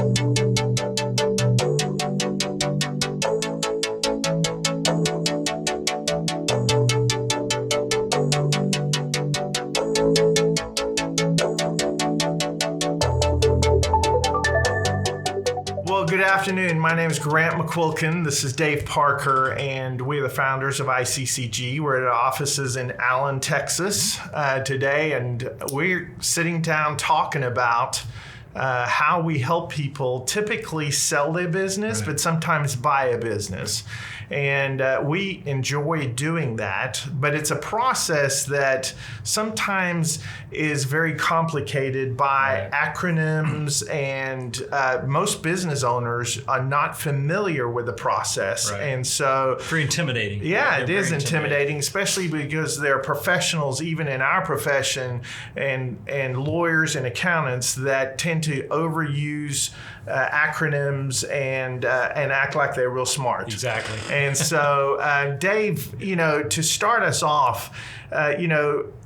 Good afternoon. My name is Grant McQuilkin. This is Dave Parker, and we're the founders of ICCG. We're at our offices in Allen, Texas today, and we're sitting down talking about how we help people typically sell their business, but sometimes buy a business. And we enjoy doing that, but it's a process that sometimes is very complicated by acronyms, and most business owners are not familiar with the process. And so... Very intimidating. Yeah, it is intimidating, especially because there are professionals, even in our profession, and lawyers and accountants that tend to overuse acronyms and act like they're real smart. Exactly. And so, Dave, to start us off,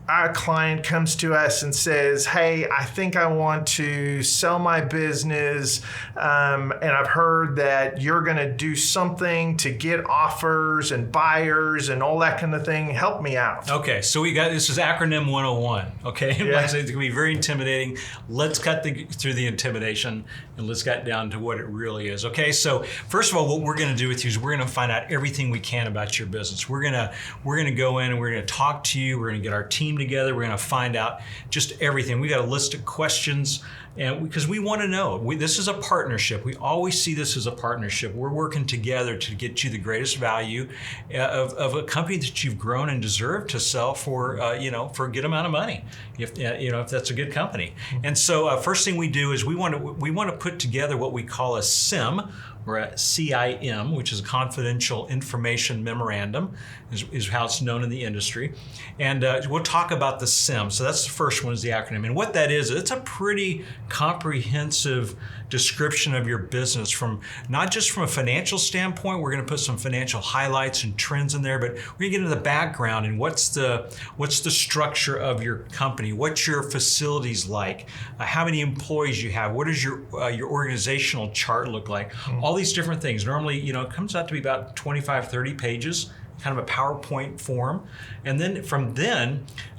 our client comes to us and says, hey, I think I want to sell my business, and I've heard that you're going to do something to get offers and buyers and all that kind of thing. Help me out. Okay, so this is acronym 101, okay? Yeah. It's going to be very intimidating. Let's cut through the intimidation and let's get down to what it really is, okay? So first of all, what we're going to do with you is we're going to find out everything we can about your business. We're going to go in and we're going to talk to you. We're going to get our team together. We're going to find out just everything. We got a list of questions, and because we want to know. This is a partnership. We always see this as a partnership. We're working together to get you the greatest value of a company that you've grown and deserve to sell for a good amount of money, if that's a good company. And so first thing we do is we want to put together what we call a CIM, or a CIM, which is a confidential information memorandum, is how it's known in the industry. And we'll talk about the CIM. So that's the first one, is the acronym. And what that is, it's a pretty comprehensive description of your business, from not just from a financial standpoint. We're going to put some financial highlights and trends in there, but we're going to get into the background and what's the structure of your company, what's your facilities like, how many employees you have, what does your organizational chart look like, all these different things. Normally, it comes out to be about 25, 30 pages, kind of a PowerPoint form. And then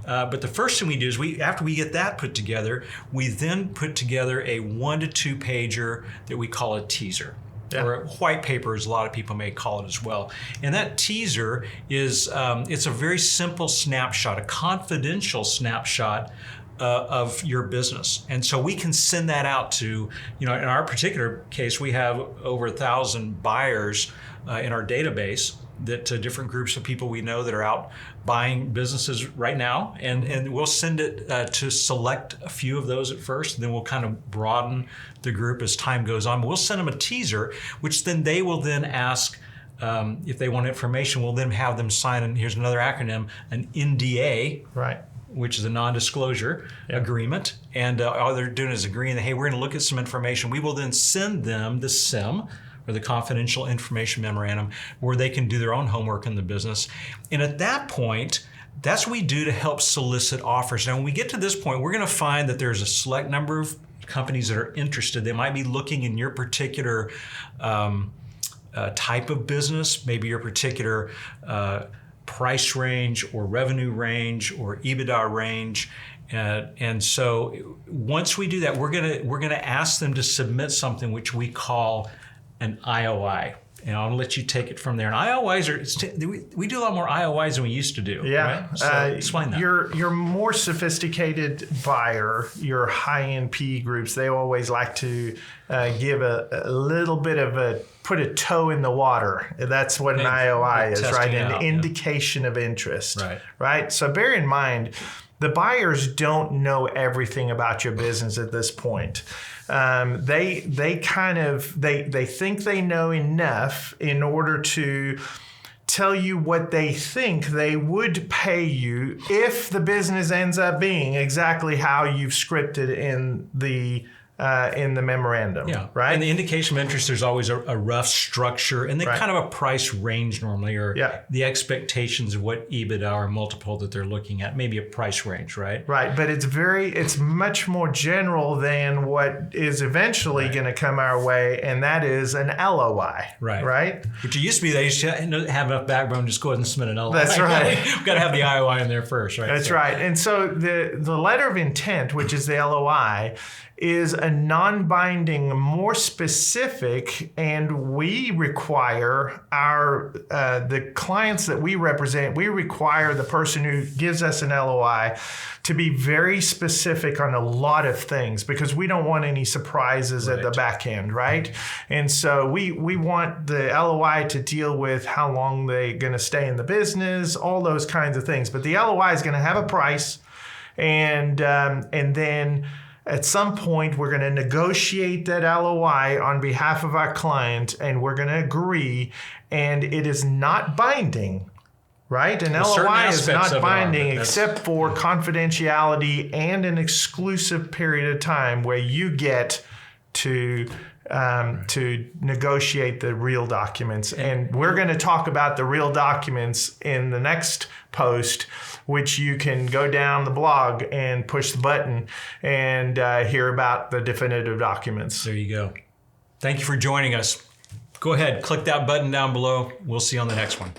but the first thing we do is after we get that put together, we then put together a 1 to 2 pager that we call a teaser. Yeah. Or a white paper, as a lot of people may call it as well. And that teaser is, it's a very simple snapshot, a confidential snapshot of your business. And so we can send that out to, in our particular case, we have over 1,000 buyers in our database, that different groups of people we know that are out buying businesses right now. And we'll send it to select a few of those at first, and then we'll kind of broaden the group as time goes on. But we'll send them a teaser, which then they will then ask, if they want information, we'll then have them sign, and here's another acronym, an NDA. Right. Which is a non-disclosure agreement. And all they're doing is agreeing that, hey, we're going to look at some information. We will then send them the CIM, or the confidential information memorandum, where they can do their own homework in the business. And at that point, that's what we do to help solicit offers. Now, when we get to this point, we're going to find that there's a select number of companies that are interested. They might be looking in your particular type of business, maybe your particular price range or revenue range or EBITDA range. And so once we do that, we're gonna ask them to submit something which we call an IOI. And I'll let you take it from there. And IOIs we do a lot more IOIs than we used to do. Yeah. Right? So explain that. Your more sophisticated buyer, your high-end PE groups, they always like to give a little bit of put a toe in the water. That's what an IOI is, right? An indication of interest. Right. So bear in mind, the buyers don't know everything about your business at this point. They think they know enough in order to tell you what they think they would pay you if the business ends up being exactly how you've scripted in the in the memorandum. Yeah. Right. And the indication of interest, there's always a rough structure and then kind of a price range normally, or the expectations of what EBITDA or multiple that they're looking at, maybe a price range, right? Right. But it's much more general than what is eventually going to come our way, and that is an LOI. Right. Right. Which it used to be they used to have enough backbone, just go ahead and submit an LOI. That's right. We've got to have the IOI in there first, right? That's right. And so the letter of intent, which is the LOI, is a non-binding, more specific, and we require the clients that we represent, we require the person who gives us an LOI to be very specific on a lot of things, because we don't want any surprises at the back end, right? And so we want the LOI to deal with how long they're going to stay in the business, all those kinds of things. But the LOI is going to have a price, and then at some point, we're going to negotiate that LOI on behalf of our client, and we're going to agree, and it is not binding, right? An LOI is not binding except for confidentiality and an exclusive period of time where you get to negotiate the real documents. And we're going to talk about the real documents in the next post, which you can go down the blog and push the button and hear about the definitive documents. There you go. Thank you for joining us. Go ahead, click that button down below. We'll see you on the next one.